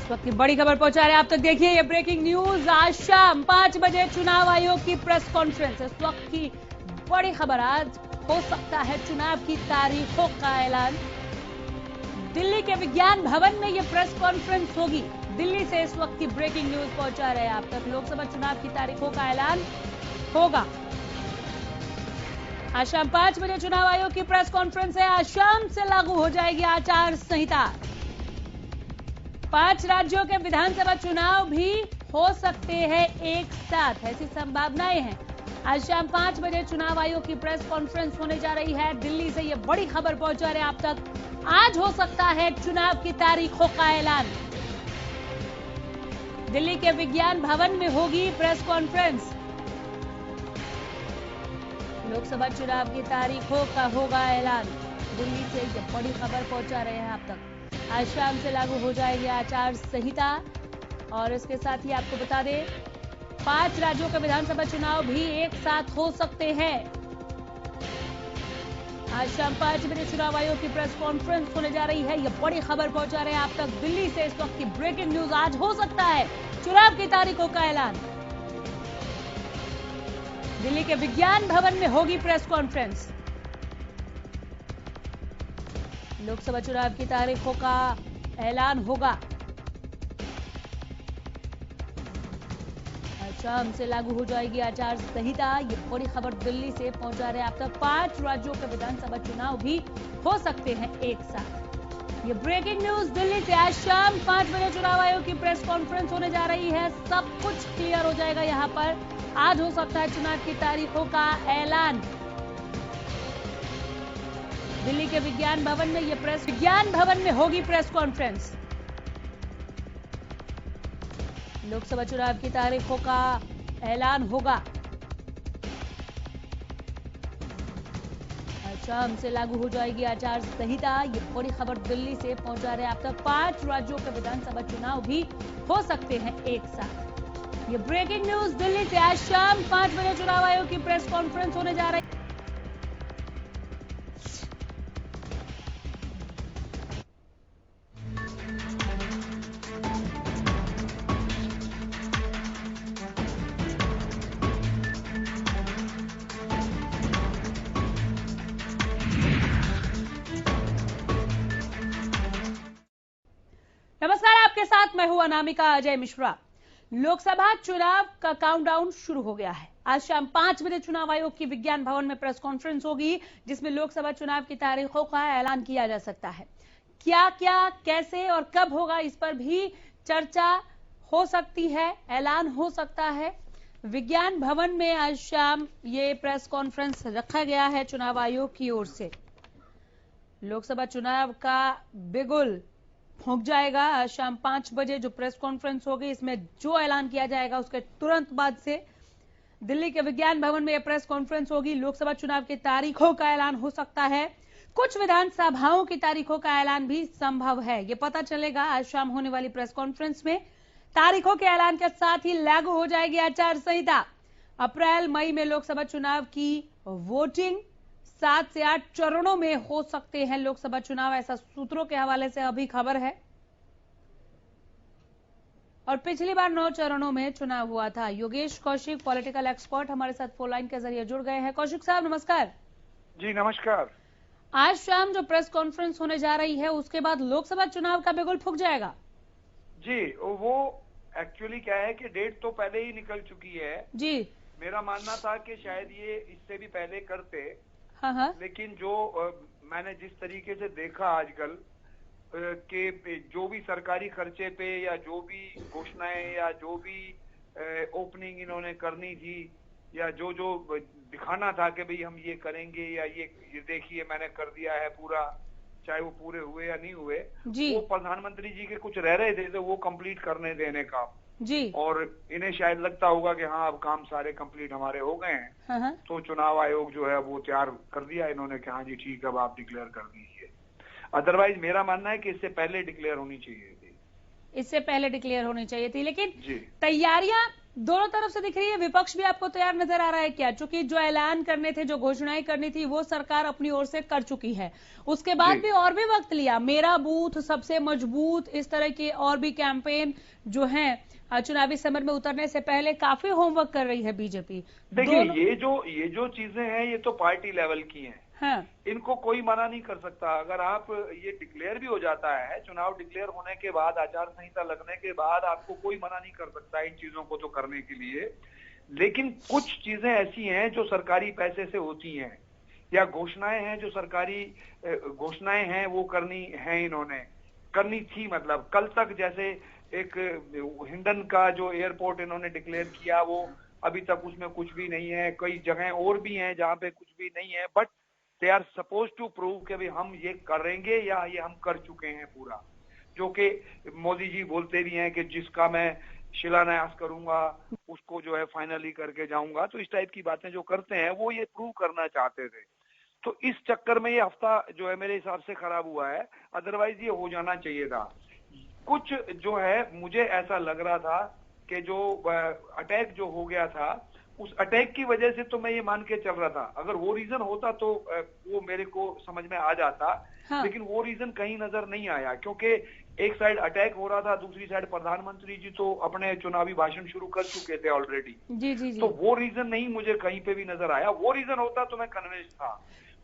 इस वक्त की बड़ी खबर पहुंचा रहे हैं आप तक। देखिए ये ब्रेकिंग न्यूज, आज शाम 5 बजे चुनाव आयोग की प्रेस कॉन्फ्रेंस। इस वक्त की बड़ी खबर, आज हो सकता है चुनाव की तारीखों का ऐलान। दिल्ली के विज्ञान भवन में ये प्रेस कॉन्फ्रेंस होगी। दिल्ली से इस वक्त की ब्रेकिंग न्यूज पहुंचा रहे हैं आप तक। लोकसभा चुनाव की तारीखों का ऐलान होगा। आज शाम 5 बजे चुनाव आयोग की प्रेस कॉन्फ्रेंस है। आज शाम से लागू हो जाएगी आचार संहिता। 5 राज्यों के विधानसभा चुनाव भी हो सकते हैं एक साथ, ऐसी संभावनाएं हैं। आज शाम 5 बजे चुनाव आयोग की प्रेस कॉन्फ्रेंस होने जा रही है। दिल्ली से ये बड़ी खबर पहुंचा रहे हैं आप तक। आज हो सकता है चुनाव की तारीखों का ऐलान। दिल्ली के विज्ञान भवन में होगी प्रेस कॉन्फ्रेंस। लोकसभा चुनाव की तारीखों का होगा ऐलान। दिल्ली से ये बड़ी खबर पहुंचा रहे हैं आप तक। आज शाम से लागू हो जाएगी आचार संहिता। और इसके साथ ही आपको बता दें, 5 राज्यों के विधानसभा चुनाव भी एक साथ हो सकते हैं। आज शाम 5 बजे चुनाव आयोग की प्रेस कॉन्फ्रेंस होने जा रही है। यह बड़ी खबर पहुंचा रहे हैं आप तक। दिल्ली से इस वक्त की ब्रेकिंग न्यूज, आज हो सकता है चुनाव की तारीखों का ऐलान। दिल्ली के विज्ञान भवन में होगी प्रेस कॉन्फ्रेंस। लोकसभा चुनाव की तारीखों का ऐलान होगा। आज शाम से लागू हो जाएगी आचार संहिता। ये बड़ी खबर दिल्ली से पहुंचा रहे हैं आप तक। 5 राज्यों के विधानसभा चुनाव भी हो सकते हैं एक साथ। ये ब्रेकिंग न्यूज दिल्ली से। आज शाम 5 बजे चुनाव आयोग की प्रेस कॉन्फ्रेंस होने जा रही है। सब कुछ क्लियर हो जाएगा यहां पर। आज हो सकता है चुनाव की तारीखों का ऐलान। दिल्ली के विज्ञान भवन में विज्ञान भवन में होगी प्रेस कॉन्फ्रेंस। लोकसभा चुनाव की तारीखों का ऐलान होगा। आज शाम से लागू हो जाएगी आचार संहिता। ये बड़ी खबर दिल्ली से पहुंचा रहे हैं आप तक। 5 राज्यों के विधानसभा चुनाव भी हो सकते हैं एक साथ। ये ब्रेकिंग न्यूज दिल्ली से। आज शाम 5 बजे चुनाव आयोग की प्रेस कॉन्फ्रेंस होने जा रही है। नमस्कार, आपके साथ मैं हूं अनामिका अजय मिश्रा। लोकसभा चुनाव का काउंटडाउन शुरू हो गया है। आज शाम 5 बजे चुनाव आयोग की विज्ञान भवन में प्रेस कॉन्फ्रेंस होगी, जिसमें लोकसभा चुनाव की तारीखों का ऐलान किया जा सकता है। क्या क्या, कैसे और कब होगा, इस पर भी चर्चा हो सकती है, ऐलान हो सकता है। विज्ञान भवन में आज शाम ये प्रेस कॉन्फ्रेंस रखा गया है चुनाव आयोग की ओर से। लोकसभा चुनाव का बिगुल फूंक जाएगा। आज शाम 5 बजे जो प्रेस कॉन्फ्रेंस होगी, इसमें जो ऐलान किया जाएगा उसके तुरंत बाद से दिल्ली के विज्ञान भवन में यह प्रेस कॉन्फ्रेंस होगी। लोकसभा चुनाव की तारीखों का ऐलान हो सकता है। कुछ विधानसभाओं की तारीखों का ऐलान भी संभव है। यह पता चलेगा आज शाम होने वाली प्रेस कॉन्फ्रेंस में। तारीखों के ऐलान के साथ ही लागू हो जाएगी आचार संहिता। अप्रैल मई में लोकसभा चुनाव की वोटिंग 7 से 8 चरणों में हो सकते हैं लोकसभा चुनाव, ऐसा सूत्रों के हवाले से अभी खबर है। और पिछली बार 9 चरणों में चुनाव हुआ था। योगेश कौशिक, पॉलिटिकल एक्सपर्ट, हमारे साथ फोन लाइन के जरिए जुड़ गए हैं। कौशिक साहब नमस्कार। जी नमस्कार। आज शाम जो प्रेस कॉन्फ्रेंस होने जा रही है, उसके बाद लोकसभा चुनाव का बिगुल फूंक जाएगा। जी वो एक्चुअली क्या है कि डेट तो पहले ही निकल चुकी है जी। मेरा मानना था कि शायद ये इससे भी पहले करते। हाँ। लेकिन जो मैंने जिस तरीके से देखा आजकल कि जो भी सरकारी खर्चे पे या जो भी घोषणाएं या जो भी ओपनिंग इन्होंने करनी थी या जो जो दिखाना था कि भाई हम ये करेंगे या ये देखिए मैंने कर दिया है पूरा, चाहे वो पूरे हुए या नहीं हुए, वो प्रधानमंत्री जी के कुछ रह रहे थे तो वो कंप्लीट करने देने का जी। और इन्हें शायद लगता होगा कि हाँ अब काम सारे कंप्लीट हमारे हो गए हैं। हाँ। तो चुनाव आयोग जो है वो तैयार कर दिया इन्होंने कि हाँ जी ठीक है अब आप डिक्लेयर कर दीजिए। अदरवाइज मेरा मानना है कि इससे पहले डिक्लेयर होनी चाहिए थी। इससे पहले डिक्लेयर होनी चाहिए थी, लेकिन तैयारियां दोनों तरफ से दिख रही है। विपक्ष भी आपको तैयार नजर आ रहा है क्या? क्योंकि जो ऐलान करने थे, जो घोषणाएं करनी थी, वो सरकार अपनी ओर से कर चुकी है। उसके बाद भी और भी वक्त लिया। मेरा बूथ सबसे मजबूत, इस तरह के और भी कैंपेन जो हैं चुनावी समर में उतरने से पहले काफी होमवर्क कर रही है बीजेपी। देखिए, ये जो चीजें हैं ये तो पार्टी लेवल की हैं। हाँ। इनको कोई मना नहीं कर सकता। अगर आप ये डिक्लेयर भी हो जाता है, चुनाव डिक्लेयर होने के बाद, आचार संहिता लगने के बाद, आपको कोई मना नहीं कर सकता इन चीजों को तो करने के लिए। लेकिन कुछ चीजें ऐसी हैं जो सरकारी पैसे से होती हैं, या घोषणाएं हैं जो सरकारी घोषणाएं हैं वो करनी है, इन्होंने करनी थी। मतलब कल तक जैसे एक हिंडन का जो एयरपोर्ट इन्होंने डिक्लेयर किया, वो अभी तक उसमें कुछ भी नहीं है। कई जगह और भी हैं जहां पे कुछ भी नहीं है, but they are suppose to prove कि भाई हम ये करेंगे या ये हम कर चुके हैं पूरा। जो कि मोदी जी बोलते भी हैं कि जिसका मैं शिलान्यास करूंगा उसको जो है फाइनली करके जाऊंगा। तो इस टाइप की बातें जो करते हैं वो ये प्रूव करना चाहते थे। तो इस चक्कर में ये हफ्ता जो है मेरे हिसाब से खराब हुआ है, अदरवाइज ये हो जाना चाहिए था। कुछ जो है मुझे ऐसा लग रहा था कि जो अटैक जो हो गया था, उस अटैक की वजह से तो मैं ये मान के चल रहा था, अगर वो रीजन होता तो वो मेरे को समझ में आ जाता। हाँ। लेकिन वो रीजन कहीं नजर नहीं आया, क्योंकि एक साइड अटैक हो रहा था, दूसरी साइड प्रधानमंत्री जी तो अपने चुनावी भाषण शुरू कर चुके थे ऑलरेडी। जी। तो वो रीजन नहीं मुझे कहीं पे भी नजर आया। वो रीजन होता तो मैं कन्विंस था,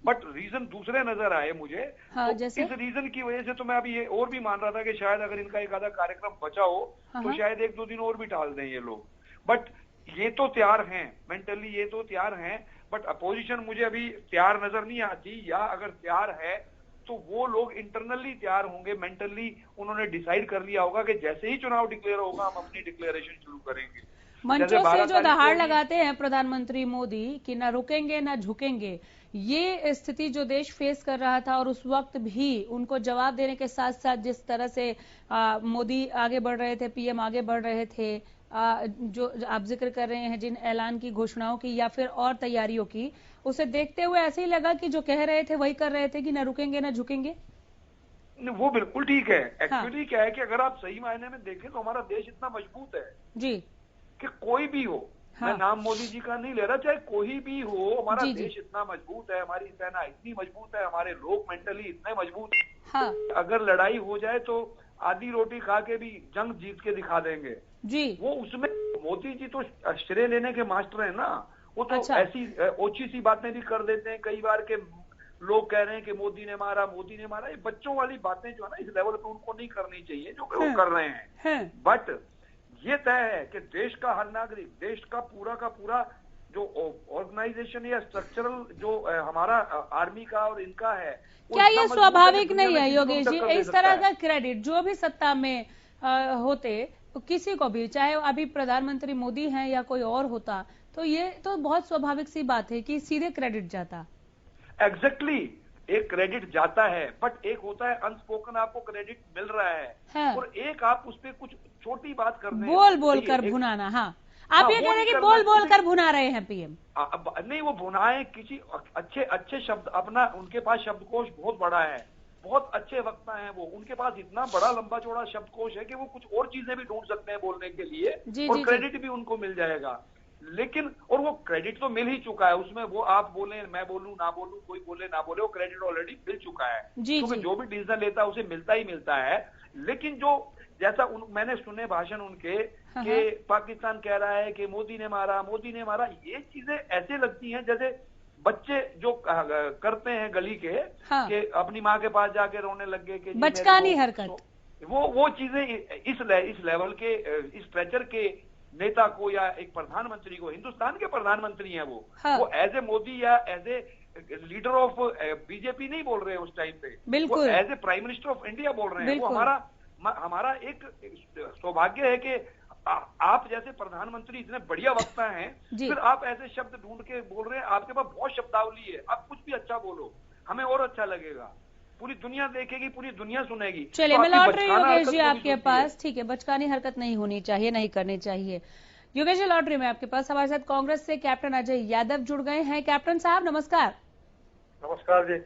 बट रीजन दूसरे नजर आए मुझे। हाँ, तो जैसे? इस रीजन की वजह से तो मैं अभी ये और भी मान रहा था कि शायद अगर इनका एक आधा कार्यक्रम बचा हो तो शायद 1-2 दिन और भी टाल दें ये लोग। बट ये तो तैयार हैं, मेंटली ये तो तैयार हैं, बट अपोजिशन मुझे अभी तैयार नजर नहीं आती। या अगर तैयार है तो वो लोग इंटरनली तैयार होंगे, मेंटली उन्होंने डिसाइड कर लिया होगा कि जैसे ही चुनाव डिक्लेयर होगा हम अपनी डिक्लेरेशन शुरू करेंगे। मंचों से जो दहाड़ लगाते हैं प्रधानमंत्री मोदी कि ना रुकेंगे ना झुकेंगे, ये स्थिति जो देश फेस कर रहा था, और उस वक्त भी उनको जवाब देने के साथ साथ जिस तरह से मोदी आगे बढ़ रहे थे, पीएम आगे बढ़ रहे थे, जो आप जिक्र कर रहे हैं जिन ऐलान की, घोषणाओं की या फिर और तैयारियों की, उसे देखते हुए ऐसे ही लगा कि जो कह रहे थे वही कर रहे थे कि ना रुकेंगे ना झुकेंगे। वो बिल्कुल ठीक है। एक्चुअली हाँ। क्या है कि अगर आप सही मायने में देखें तो हमारा देश इतना मजबूत है जी कि कोई भी हो, हाँ। मैं नाम मोदी जी का नहीं ले रहा, चाहे कोई भी हो, हमारा देश इतना मजबूत है, हमारी सेना इतनी मजबूत है, हमारे लोग मेंटली इतने मजबूत है। हाँ। अगर लड़ाई हो जाए तो आधी रोटी खा के भी जंग जीत के दिखा देंगे जी। वो उसमें मोदी जी तो श्रेय लेने के मास्टर है ना। वो तो अच्छा। ऐसी ओछी सी बातें भी कर देते हैं कई बार के लोग कह रहे हैं कि मोदी ने मारा, मोदी ने मारा। ये बच्चों वाली बातें जो है ना, इस लेवल पे उनको नहीं करनी चाहिए जो वो कर रहे हैं। बट ये तय है कि देश का हर नागरिक, देश का पूरा जो ऑर्गेनाइजेशन या स्ट्रक्चरल जो हमारा आर्मी का और इनका है, क्या ये स्वाभाविक नहीं है योगेश जी? इस तरह का क्रेडिट जो भी सत्ता में होते तो किसी को भी, चाहे अभी प्रधानमंत्री मोदी हैं या कोई और होता, तो ये तो बहुत स्वाभाविक सी बात है कि सीधे क्रेडिट जाता। एग्जैक्टली एक क्रेडिट जाता है, बट एक होता है अनस्पोकन, आपको क्रेडिट मिल रहा है, और एक आप उस पर कुछ छोटी बात करने बोल कर भुनाना। हाँ, आप ये कह रहे हैं कि बोल कर भुना रहे हैं पीएम। नहीं, वो भुनाए किसी अच्छे शब्द, अपना उनके पास शब्दकोश बहुत बड़ा है, बहुत अच्छे वक्ता हैं वो, उनके पास इतना बड़ा लंबा चौड़ा शब्दकोश है कि वो कुछ और चीजें भी ढूंढ सकते हैं बोलने के लिए, और क्रेडिट भी उनको मिल जाएगा। लेकिन और वो क्रेडिट तो मिल ही चुका है, उसमें वो आप बोले, मैं बोलूं ना बोलूं, कोई बोले ना बोले, वो क्रेडिट ऑलरेडी मिल चुका है, क्योंकि जो भी डिसीजन लेता है उसे मिलता ही मिलता है। लेकिन जो जैसा मैंने सुने भाषण उनके कि पाकिस्तान कह रहा है कि मोदी ने मारा, ये चीजें ऐसे लगती हैं जैसे बच्चे जो करते हैं गली के, कि अपनी माँ के पास जाके रोने लग गए कि बचकानी हरकत। वो चीजें इस लेवल के, इस स्ट्रेचर के नेता को या एक प्रधानमंत्री को, हिंदुस्तान के प्रधानमंत्री हैं वो एज ए मोदी या as a leader of BJP नहीं बोल रहे हैं उस टाइम पे, वो as a prime minister of India बोल रहे हैं। वो हमारा एक सौभाग्य है कि आप जैसे प्रधानमंत्री इतने बढ़िया वक्ता हैं, फिर आप ऐसे शब्द ढूंढ के बोल रहे हैं। आपके पास बहुत शब्दावली है, आप कुछ भी अच्छा बोलो, हमें और अच्छा लगेगा, पूरी दुनिया देखेगी, पूरी दुनिया सुनेगी। चलिए, मैं लौट रही हूँ योगेश जी आपके पास। ठीक है, बचकानी हरकत नहीं होनी चाहिए, नहीं करनी चाहिए। योगेश जी, लौट रही मैं आपके पास। हमारे साथ कांग्रेस से कैप्टन अजय यादव जुड़ गए हैं। कैप्टन साहब नमस्कार। नमस्कार जी।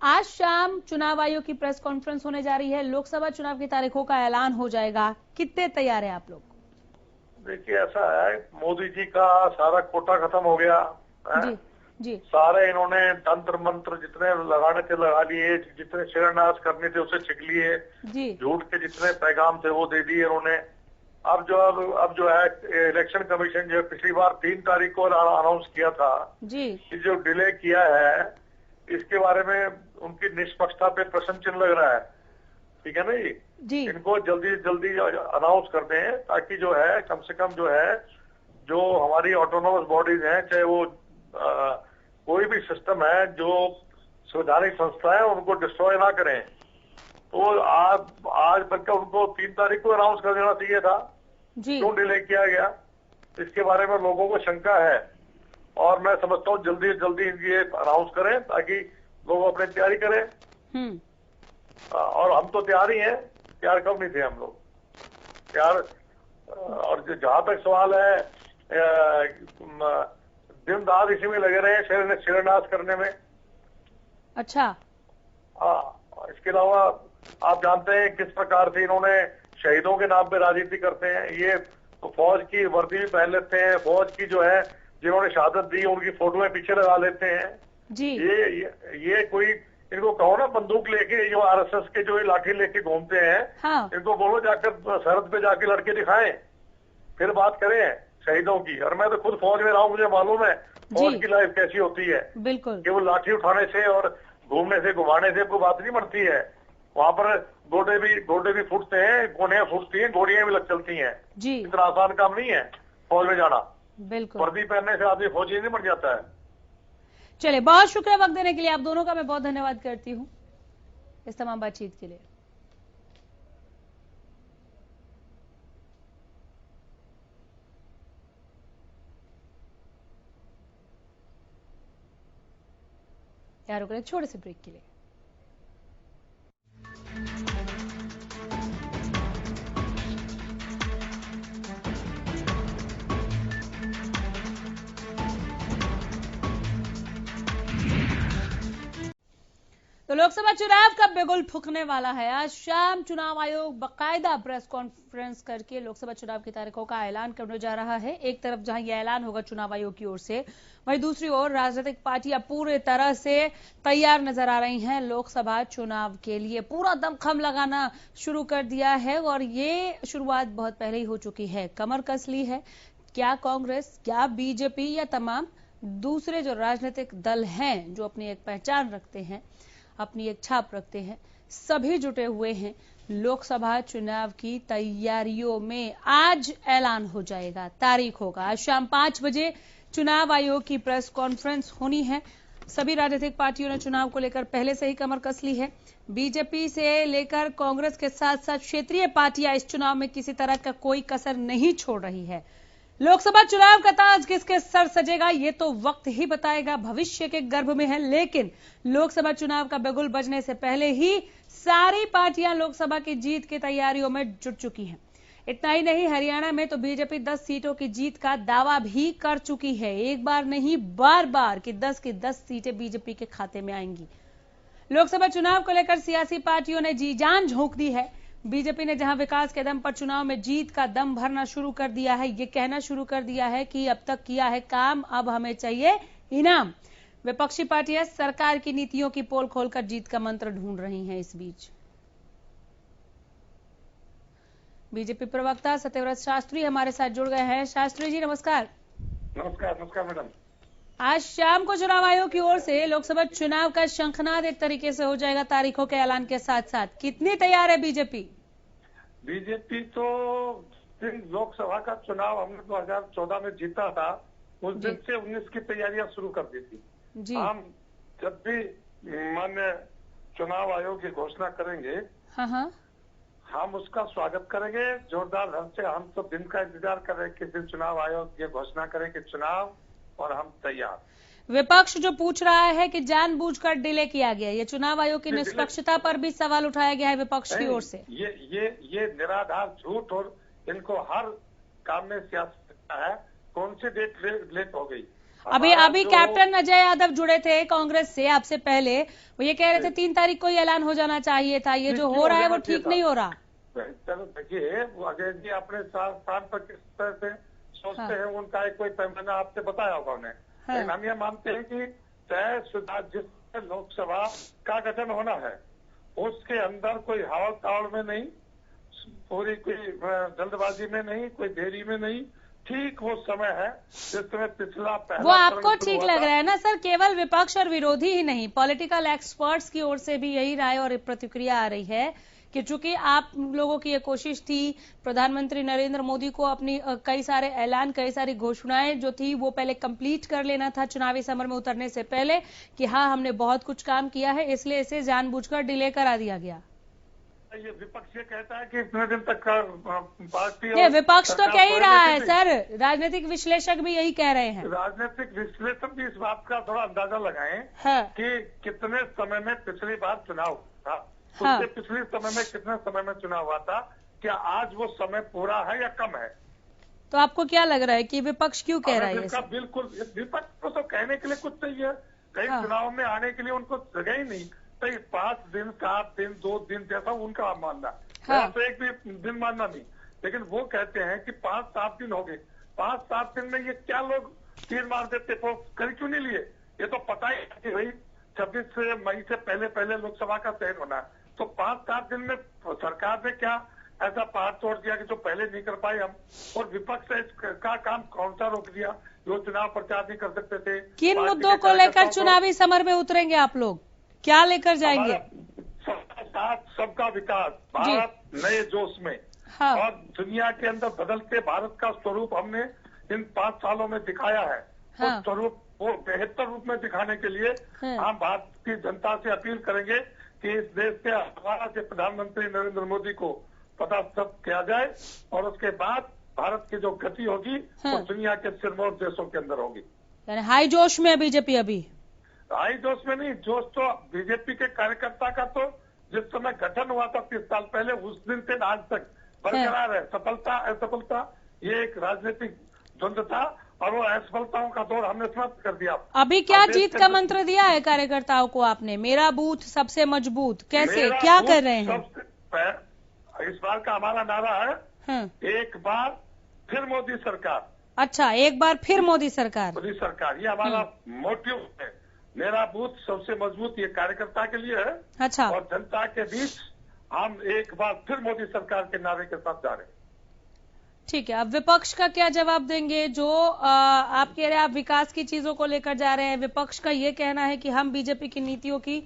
आज शाम चुनाव आयोग की प्रेस कॉन्फ्रेंस होने जा रही है, लोकसभा चुनाव की तारीखों का ऐलान हो जाएगा, कितने तैयार है आप लोग? देखिए ऐसा है, मोदी जी का सारा कोटा खत्म हो गया है? जी जी सारे इन्होंने तंत्र मंत्र जितने लगाने थे लगा लिए, जितने शिलान्यास करने थे उसे छिक लिए, जी झूठ के जितने पैगाम थे वो दे दिए इन्होंने। अब जो है इलेक्शन कमीशन जो पिछली बार 3 तारीख को अनाउंस किया था जी कि जो डिले किया है इसके बारे में उनकी निष्पक्षता पे प्रश्न चिन्ह लग रहा है। ठीक है ना जी? जी इनको जल्दी जल्दी अनाउंस कर दें ताकि जो है कम से कम जो है जो हमारी ऑटोनोमस बॉडीज हैं, चाहे वो कोई भी सिस्टम है, जो संवैधानिक संस्था है, उनको डिस्ट्रॉय ना करें। तो आज बल्कि उनको 3 तारीख को अनाउंस कर देना चाहिए था। जी क्यों डिले किया गया, इसके बारे में लोगों को शंका है और मैं समझता हूँ जल्दी जल्दी ये अनाउंस करें ताकि लोग अपनी तैयारी करें। और हम तो तैयार ही हैं, तैयार कब नहीं थे हम लोग, तैयार। और जहां तक सवाल है दिन रात इसी में लगे रहे शिलान्यास करने में। अच्छा इसके अलावा आप जानते हैं किस प्रकार से इन्होंने शहीदों के नाम पे राजनीति करते हैं। ये तो फौज की वर्दी भी पहन लेते हैं, फौज की जो है जिन्होंने शहादत दी उनकी फोटोएं पीछे लगा लेते हैं जी ये कोई इनको कहो ना बंदूक लेके जो आरएसएस के जो लाठी लेके घूमते हैं, हाँ इनको बोलो जाकर सरहद पे जाके लड़के दिखाएं, फिर बात करें शहीदों की। और मैं तो खुद फौज में रहा हूं, मुझे मालूम है फौज की लाइफ कैसी होती है। बिल्कुल केवल लाठी उठाने से और घूमने से घुमाने से कोई बात नहीं बनती है। वहां पर गोडे भी फूटते हैं, गोलियां फूटती हैं, गोलियां भी लग चलती हैं। जी इतना आसान काम नहीं है फौज में जाना। बिल्कुल वर्दी पहनने से आदमी फौजी नहीं बन जाता है। चलिए, बहुत शुक्रिया वक्त देने के लिए। आप दोनों का मैं बहुत धन्यवाद करती हूँ इस तमाम बातचीत के लिए। यार रुक रहे छोटे से ब्रेक के लिए। तो लोकसभा चुनाव का बिगुल फूकने वाला है। आज शाम चुनाव आयोग बाकायदा प्रेस कॉन्फ्रेंस करके लोकसभा चुनाव की तारीखों का ऐलान करने जा रहा है। एक तरफ जहां यह ऐलान होगा चुनाव आयोग की ओर से, वहीं दूसरी ओर राजनीतिक पार्टियां पूरे तरह से तैयार नजर आ रही हैं लोकसभा चुनाव के लिए। पूरा दमखम लगाना शुरू कर दिया है और ये शुरुआत बहुत पहले ही हो चुकी है, कमर कस ली है। क्या कांग्रेस, क्या बीजेपी या तमाम दूसरे जो राजनीतिक दल हैं जो अपनी एक पहचान रखते हैं, अपनी एक छाप रखते हैं, सभी जुटे हुए हैं लोकसभा चुनाव की तैयारियों में। आज ऐलान हो जाएगा, तारीख होगा। आज शाम 5 बजे चुनाव आयोग की प्रेस कॉन्फ्रेंस होनी है। सभी राजनीतिक पार्टियों ने चुनाव को लेकर पहले से ही कमर कस ली है। बीजेपी से लेकर कांग्रेस के साथ साथ क्षेत्रीय पार्टियां इस चुनाव में किसी तरह का कोई कसर नहीं छोड़ रही है। लोकसभा चुनाव का ताज किसके सर सजेगा ये तो वक्त ही बताएगा, भविष्य के गर्भ में है। लेकिन लोकसभा चुनाव का बिगुल बजने से पहले ही सारी पार्टियां लोकसभा की जीत की तैयारियों में जुट चुकी हैं। इतना ही नहीं, हरियाणा में तो बीजेपी 10 सीटों की जीत का दावा भी कर चुकी है। एक बार नहीं, बार बार कि 10 की 10 सीटें बीजेपी के खाते में आएंगी। लोकसभा चुनाव को लेकर सियासी पार्टियों ने जी जान झोंक दी है। बीजेपी ने जहां विकास के दम पर चुनाव में जीत का दम भरना शुरू कर दिया है, ये कहना शुरू कर दिया है कि अब तक किया है काम, अब हमें चाहिए इनाम। विपक्षी पार्टियां सरकार की नीतियों की पोल खोलकर जीत का मंत्र ढूंढ रही हैं। इस बीच बीजेपी प्रवक्ता सत्यव्रत शास्त्री हमारे साथ जुड़ गए हैं। शास्त्री जी नमस्कार। नमस्कार मैडम। आज शाम को चुनाव आयोग की ओर से लोकसभा चुनाव का शंखनाद एक तरीके से हो जाएगा तारीखों के ऐलान के साथ साथ। कितनी तैयार है बीजेपी? बीजेपी तो लोकसभा का चुनाव हमने 2014 में जीता था, उस दिन से 19 की तैयारियां शुरू कर दी थी जी। हम जब भी माननीय चुनाव आयोग की घोषणा करेंगे, हाँ, हम उसका स्वागत करेंगे जोरदार ढंग से। हम तो दिन का इंतजार कर रहे हैं किस दिन चुनाव आयोग ये घोषणा करे कि चुनाव, और हम तैयार। विपक्ष जो पूछ रहा है कि जानबूझकर डिले किया गया, ये चुनाव आयोग की निष्पक्षता पर भी सवाल उठाया गया है विपक्ष की ओर से। ये निराधार झूठ, और इनको हर काम में सियासत है। कौन सी डेट लेट हो गई? अभी कैप्टन अजय यादव जुड़े थे कांग्रेस से आपसे पहले, वो ये कह रहे थे 3 तारीख को ही ऐलान हो जाना चाहिए था। ये जो हो रहा है वो ठीक नहीं हो रहा। चलो देखिए, वो अजय जी अपने स्थान पर किस तरह से सोचते हैं, उनका एक कोई पैमाना आपसे बताया होगा उन्हें। लेकिन हम ये मानते हैं कि तयशुदा जिस लोकसभा का गठन होना है उसके अंदर कोई हावड़ तावड़ में नहीं, पूरी कोई जल्दबाजी में नहीं, कोई देरी में नहीं, ठीक वो समय है जिस समय पिछला पहला वो आपको ठीक लग रहा है ना सर? केवल विपक्ष और विरोधी ही नहीं, पॉलिटिकल एक्सपर्ट्स की ओर से भी यही राय और प्रतिक्रिया आ रही है कि चूंकि आप लोगों की ये कोशिश थी प्रधानमंत्री नरेंद्र मोदी को अपनी कई सारे ऐलान, कई सारी घोषणाएं जो थी वो पहले कंप्लीट कर लेना था चुनावी समर में उतरने से पहले, कि हाँ हमने बहुत कुछ काम किया है, इसलिए इसे जानबूझकर डिले करा दिया गया। ये विपक्ष ये कहता है कि इतने दिन तक पार्टी, ये विपक्ष तो कह ही रहा है सर, राजनीतिक विश्लेषक भी यही कह रहे हैं। राजनीतिक विश्लेषक भी इस बात का थोड़ा अंदाजा लगाएं कि कितने समय में पिछली बार चुनाव था, उससे पिछले समय में कितने समय में चुनाव हुआ था, क्या आज वो समय पूरा है या कम है? तो आपको क्या लग रहा है कि विपक्ष क्यों कह रहा है? बिल्कुल, विपक्ष को तो कहने के लिए कुछ चाहिए, कई चुनाव में आने के लिए उनको जगह ही नहीं, तो 5 दिन 7 दिन 2 दिन जैसा उनका मानना, तो एक भी दिन मानना नहीं, लेकिन वो कहते हैं कि 5-7 दिन हो गए, 5-7 दिन में ये क्या लोग तीर मार देते, तो कर क्यों नहीं लिए? ये तो पता ही है कि भाई 26 मई से पहले लोकसभा का चयन होना है, तो 5-7 दिन में सरकार ने क्या ऐसा पहाड़ तोड़ दिया कि जो पहले नहीं कर पाए हम, और विपक्ष का काम कौन सा रोक दिया, जो चुनाव प्रचार नहीं कर सकते थे? किन मुद्दों को लेकर चुनावी समर में उतरेंगे आप लोग, क्या लेकर जाएंगे? सबका साथ, सबका विकास, भारत नए जोश में, और दुनिया के अंदर बदलते भारत का स्वरूप हमने इन 5 सालों में दिखाया है। उस स्वरूप को बेहतर रूप में दिखाने के लिए हम भारत की जनता से अपील करेंगे कि इस देश के हमारा से प्रधानमंत्री नरेंद्र मोदी को पदस्थापित किया जाए, और उसके बाद भारत की जो गति होगी वो दुनिया के सिरमौर देशों के अंदर होगी। यानी हाई जोश में है बीजेपी अभी? हाई जोश में नहीं, जोश तो बीजेपी के कार्यकर्ता का तो जिस समय गठन हुआ था 30 साल पहले, उस दिन से आज तक बरकरार है। सफलता असफलता ये एक राजनीतिक द्वंद्व था, और वो असफलताओं का दौर हमने समाप्त कर दिया। अभी क्या जीत का मंत्र दिया है कार्यकर्ताओं को आपने? मेरा बूथ सबसे मजबूत, कैसे क्या कर रहे हैं? इस बार का हमारा नारा है एक बार फिर मोदी सरकार। अच्छा, एक बार फिर मोदी सरकार। मोदी सरकार, ये हमारा मोटिव है। मेरा बूथ सबसे मजबूत, ये कार्यकर्ता के लिए है। अच्छा। और जनता के बीच हम एक बार फिर मोदी सरकार के नारे के साथ जा रहे हैं। ठीक है, अब विपक्ष का क्या जवाब देंगे? जो आप कह रहे हैं आप विकास की चीजों को लेकर जा रहे हैं, विपक्ष का ये कहना है कि हम बीजेपी की नीतियों की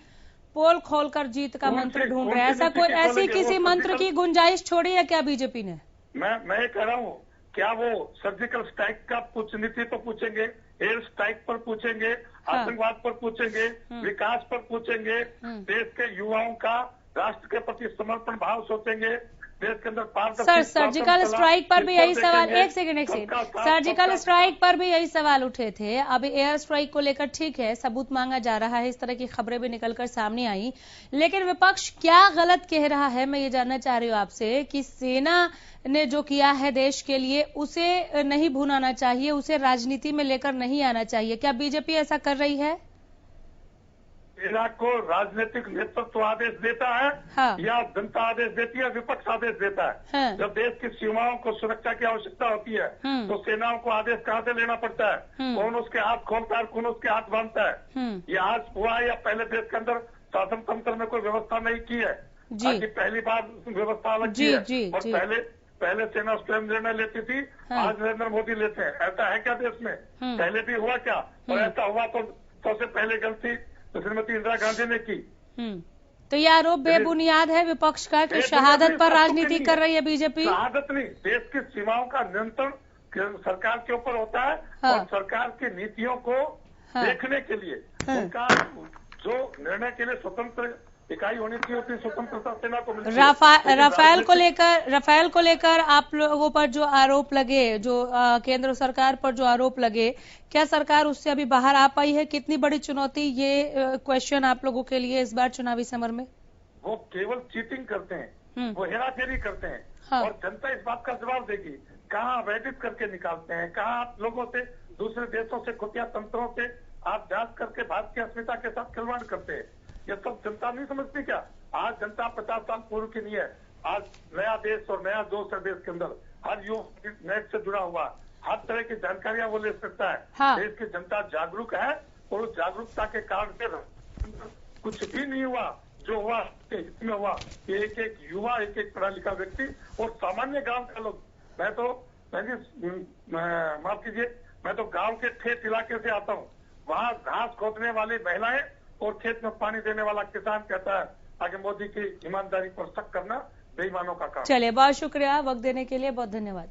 पोल खोलकर जीत का मंत्र ढूंढ रहे हैं। ऐसा कोई ऐसी किसी मंत्र की गुंजाइश छोड़ी है क्या बीजेपी ने? मैं ये कह रहा हूँ, क्या वो सर्जिकल स्ट्राइक का कुछ नीति तो पूछेंगे, एयर स्ट्राइक पर पूछेंगे, आतंकवाद पर पूछेंगे, विकास पर पूछेंगे, देश के युवाओं का राष्ट्र के प्रति समर्पण भाव सोचेंगे, देश के अंदर सर सर्जिकल स्ट्राइक पर भी यही सवाल, एक सेकंड सर्जिकल स्ट्राइक पर भी यही सवाल उठे थे। अभी एयर स्ट्राइक को लेकर ठीक है सबूत मांगा जा रहा है, इस तरह की खबरें भी निकलकर सामने आई, लेकिन विपक्ष क्या गलत कह रहा है? मैं ये जानना चाह रही हूँ आपसे कि सेना ने जो किया है देश के लिए उसे नहीं भुनाना चाहिए, उसे राजनीति में लेकर नहीं आना चाहिए। क्या बीजेपी ऐसा कर रही है? सेना को राजनीतिक नेतृत्व आदेश देता है या जनता आदेश देती है, विपक्ष आदेश देता है? जब देश की सीमाओं को सुरक्षा की आवश्यकता होती है तो सेनाओं को आदेश कहाँ से लेना पड़ता है? कौन उसके हाथ खोलता है, कौन उसके हाथ बांधता है? ये आज हुआ या पहले देश के अंदर शासन तंत्र में कोई व्यवस्था नहीं की है? पहली बार व्यवस्था अलग की है, और पहले सेना स्वयं निर्णय लेती थी, आज नरेंद्र मोदी लेते हैं। ऐसा है क्या देश में? पहले भी हुआ क्या? और ऐसा हुआ तो सबसे पहले गलती श्रीमती इंदिरा गांधी ने की। तो ये आरोप बेबुनियाद है विपक्ष का कि शहादत पर राजनीति कर रही है बीजेपी। शहादत नहीं, देश की सीमाओं का नियंत्रण सरकार के ऊपर होता है, और सरकार की नीतियों को देखने के लिए उनका जो निर्णय के लिए स्वतंत्र इकाई होनी चाहिए, उतनी स्वतंत्रता सेना को मिलती है। राफेल को लेकर आप लोगों पर जो आरोप लगे, जो केंद्र सरकार पर जो आरोप लगे, क्या सरकार उससे अभी बाहर आ पाई है? कितनी बड़ी चुनौती ये क्वेश्चन आप लोगों के लिए इस बार चुनावी समर में? वो केवल चीटिंग करते हैं, वो हेराफेरी करते हैं, और जनता इस बात का जवाब देगी। कहाँ वेडित करके निकालते हैं, कहाँ आप लोगों से, दूसरे देशों से, खुफिया तंत्रों से आप जांच करके भारत की अस्मिता के साथ खिलवाड़ करते हैं। ये सब जनता नहीं समझती क्या? आज जनता 50 साल पूर्व की नहीं है, आज नया देश और नया जोश है देश के अंदर। हर युवा नेट से जुड़ा हुआ, हर तरह की जानकारियां वो ले सकता है। हाँ। देश की जनता जागरूक है और उस जागरूकता के कारण से कुछ भी नहीं हुआ जो हुआ इसमें हुआ कि एक एक युवा, एक एक पढ़ा लिखा व्यक्ति और सामान्य गांव के लोग। मैं तो माफ कीजिए, मैं तो गांव के खेत इलाके से आता हूँ। वहाँ घास खोदने वाली महिलाएं और खेत में पानी देने वाला किसान कहता है आगे मोदी की ईमानदारी पर शक करना बेईमानों का काम। चलिए, बहुत शुक्रिया वक्त देने के लिए, बहुत धन्यवाद।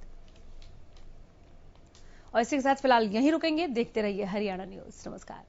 और इसी के साथ फिलहाल यहीं रुकेंगे। देखते रहिए हरियाणा न्यूज। नमस्कार।